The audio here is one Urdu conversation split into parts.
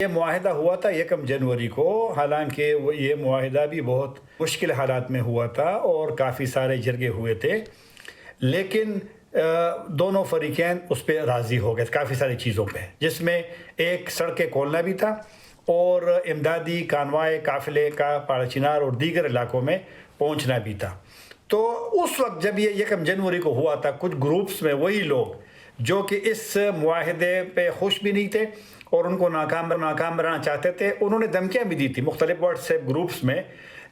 یہ معاہدہ ہوا تھا 1 جنوری کو، حالانکہ یہ معاہدہ بھی بہت مشکل حالات میں ہوا تھا اور کافی سارے جرگے ہوئے تھے، لیکن دونوں فریقین اس پہ راضی ہو گئے کافی ساری چیزوں پہ، جس میں ایک سڑکیں کھولنا بھی تھا اور امدادی کانوائے قافلے کا پاڑا چنار اور دیگر علاقوں میں پہنچنا بھی تھا۔ تو اس وقت جب یہ 1 جنوری کو ہوا تھا، کچھ گروپس میں وہی لوگ جو کہ اس معاہدے پہ خوش بھی نہیں تھے اور ان کو ناکام بنانا چاہتے تھے، انہوں نے دھمکیاں بھی دی تھی مختلف واٹس ایپ گروپس میں،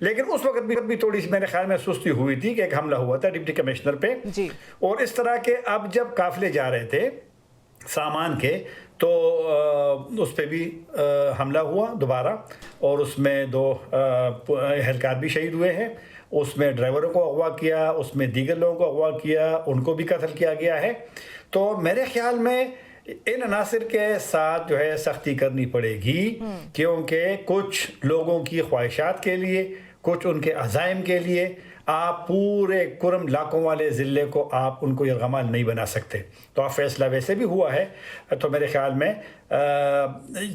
لیکن اس وقت بھی تھوڑی سی میرے خیال میں سستی ہوئی تھی کہ ایک حملہ ہوا تھا ڈپٹی کمشنر پہ جی، اور اس طرح کے۔ اب جب قافلے جا رہے تھے سامان کے تو اس پہ بھی حملہ ہوا دوبارہ، اور اس میں 2 اہلکار بھی شہید ہوئے ہیں، اس میں ڈرائیوروں کو اغوا کیا، اس میں دیگر لوگوں کو اغوا کیا، ان کو بھی قتل کیا گیا ہے۔ تو میرے خیال میں ان عناصر کے ساتھ جو ہے سختی کرنی پڑے گی، کیونکہ کچھ لوگوں کی خواہشات کے لیے، کچھ ان کے عزائم کے لیے آپ پورے کرم لاکھوں والے ضلع کو آپ ان کو یرغمال نہیں بنا سکتے۔ تو آپ فیصلہ ویسے بھی ہوا ہے، تو میرے خیال میں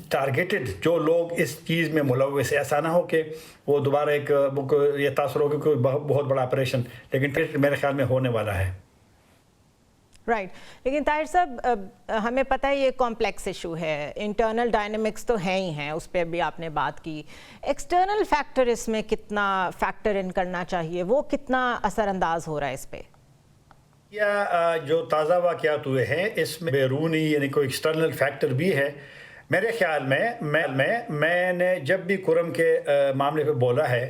ٹارگیٹڈ جو لوگ اس چیز میں ملوث، ایسا نہ ہو کہ وہ دوبارہ ایک یہ تاثر ہو کہ کوئی بہت بڑا آپریشن، لیکن میرے خیال میں ہونے والا ہے۔ رائٹ، لیکن طاہر صاحب ہمیں پتہ ہے یہ کمپلیکس ایشو ہے، انٹرنل ڈائنامکس تو ہیں ہی ہیں، اس پہ بھی آپ نے بات کی، ایکسٹرنل فیکٹر اس میں کتنا فیکٹر ان کرنا چاہیے، وہ کتنا اثر انداز ہو رہا ہے اس پہ؟ یا جو تازہ واقعات ہوئے ہیں اس میں بیرونی یعنی کوئی ایکسٹرنل فیکٹر بھی ہے میرے خیال میں نے جب بھی کرم کے معاملے پہ بولا ہے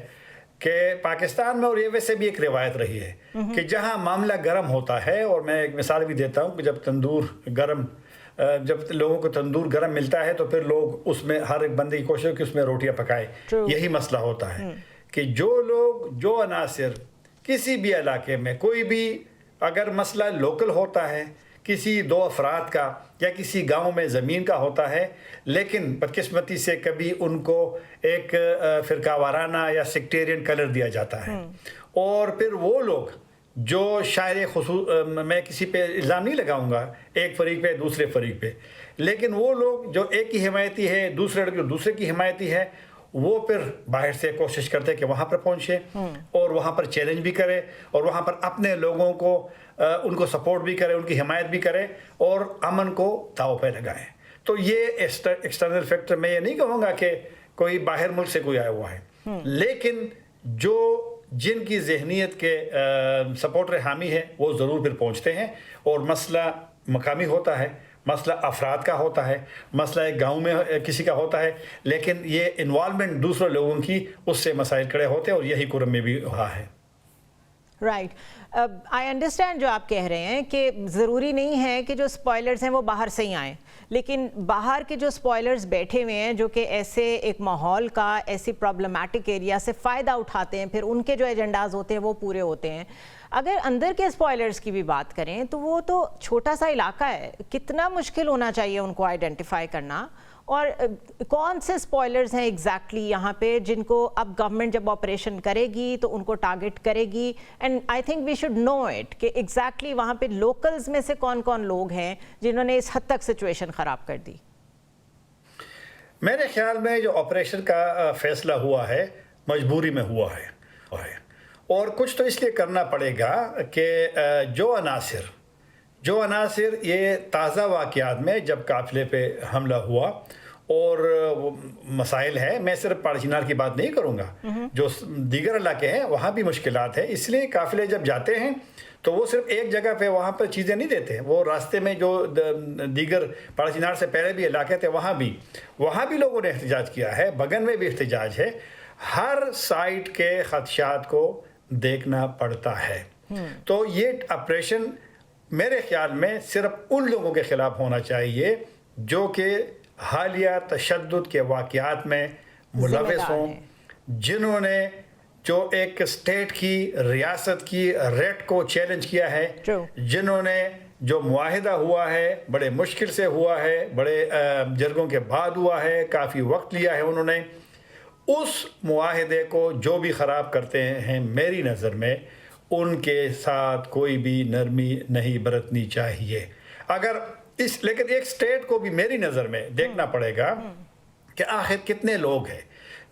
کہ پاکستان میں، اور یہ ویسے بھی ایک روایت رہی ہے کہ جہاں معاملہ گرم ہوتا ہے، اور میں ایک مثال بھی دیتا ہوں کہ جب لوگوں کو تندور گرم ملتا ہے تو پھر لوگ اس میں ہر ایک بندے کی کوشش ہے کہ اس میں روٹیاں پکائے، یہی مسئلہ ہوتا ہے کہ جو عناصر کسی بھی علاقے میں کوئی بھی اگر مسئلہ لوکل ہوتا ہے، کسی 2 افراد کا یا کسی گاؤں میں زمین کا ہوتا ہے، لیکن بدقسمتی سے کبھی ان کو ایک فرقہ وارانہ یا سیکٹیرین کلر دیا جاتا ہے، اور پھر وہ لوگ جو میں کسی پہ الزام نہیں لگاؤں گا ایک فریق پہ دوسرے فریق پہ، لیکن وہ لوگ جو ایک کی حمایتی ہے، دوسرے کی حمایتی ہے، وہ پھر باہر سے کوشش کرتے کہ وہاں پر پہنچے اور وہاں پر چیلنج بھی کرے اور وہاں پر اپنے لوگوں کو ان کو سپورٹ بھی کرے، ان کی حمایت بھی کرے اور امن کو داؤ پہ لگائیں۔ تو یہ ایکسٹرنل فیکٹر میں یہ نہیں کہوں گا کہ کوئی باہر ملک سے کوئی آیا ہوا ہے، لیکن جن کی ذہنیت کے سپورٹر حامی ہیں وہ ضرور پھر پہنچتے ہیں، اور مسئلہ مقامی ہوتا ہے، مسئلہ افراد کا ہوتا ہے، مسئلہ ایک گاؤں میں کسی کا ہوتا ہے، لیکن یہ انوالومنٹ دوسرے لوگوں کی اس سے مسائل کھڑے ہوتے ہیں، اور یہی کرم میں بھی ہوا ہے۔ رائٹ، آئی انڈرسٹینڈ جو آپ کہہ رہے ہیں کہ ضروری نہیں ہے کہ جو اسپوائلرز ہیں وہ باہر سے ہی آئیں، لیکن باہر کے جو اسپوائلرز بیٹھے ہوئے ہیں جو کہ ایسے ایک ماحول کا، ایسی پرابلمٹک ایریا سے فائدہ اٹھاتے ہیں، پھر ان کے جو ایجنڈاز ہوتے ہیں وہ پورے ہوتے ہیں۔ اگر اندر کے اسپوائلرز کی بھی بات کریں تو وہ تو چھوٹا سا علاقہ ہے، کتنا مشکل ہونا چاہیے ان کو آئیڈینٹیفائی کرنا، اور کون سے اسپوائلرز ہیں ایگزیکٹلی یہاں پہ جن کو اب گورنمنٹ جب آپریشن کرے گی تو ان کو ٹارگٹ کرے گی، and I think we should know it کہ ایگزیکٹلی وہاں پہ لوکلز میں سے کون کون لوگ ہیں جنہوں نے اس حد تک سچویشن خراب کر دی۔ میرے خیال میں جو آپریشن کا فیصلہ ہوا ہے مجبوری میں ہوا ہے، اور کچھ تو اس لیے کرنا پڑے گا کہ جو عناصر یہ تازہ واقعات میں جب قافلے پہ حملہ ہوا اور مسائل ہیں، میں صرف پاڑا چنار کی بات نہیں کروں گا، جو دیگر علاقے ہیں وہاں بھی مشکلات ہیں، اس لیے قافلے جب جاتے ہیں تو وہ صرف ایک جگہ پہ وہاں پر چیزیں نہیں دیتے، وہ راستے میں جو دیگر پاڑا چنار سے پہلے بھی علاقے تھے وہاں بھی لوگوں نے احتجاج کیا ہے، بگن میں بھی احتجاج ہے، ہر سائٹ کے خدشات کو دیکھنا پڑتا ہے۔ تو یہ آپریشن میرے خیال میں صرف ان لوگوں کے خلاف ہونا چاہیے جو کہ حالیہ تشدد کے واقعات میں ملوث ہوں، جنہوں نے جو ایک اسٹیٹ کی، ریاست کی ریٹ کو چیلنج کیا ہے، جنہوں نے جو معاہدہ ہوا ہے بڑے مشکل سے ہوا ہے، بڑے جرگوں کے بعد ہوا ہے، کافی وقت لیا ہے انہوں نے، اس معاہدے کو جو بھی خراب کرتے ہیں میری نظر میں ان کے ساتھ کوئی بھی نرمی نہیں برتنی چاہیے۔ لیکن ایک اسٹیٹ کو بھی میری نظر میں دیکھنا پڑے گا کہ آخر کتنے لوگ ہیں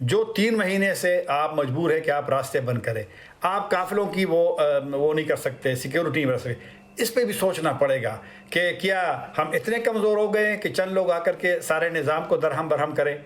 جو 3 مہینے سے آپ مجبور ہے کہ آپ راستے بند کریں. آپ قافلوں کی وہ نہیں کر سکتے, سیکیورٹی نہیں کر سکتے. اس پہ بھی سوچنا پڑے گا کہ کیا ہم اتنے کمزور ہو گئے ہیں کہ چند لوگ آ کر کے سارے نظام کو درہم برہم کریں.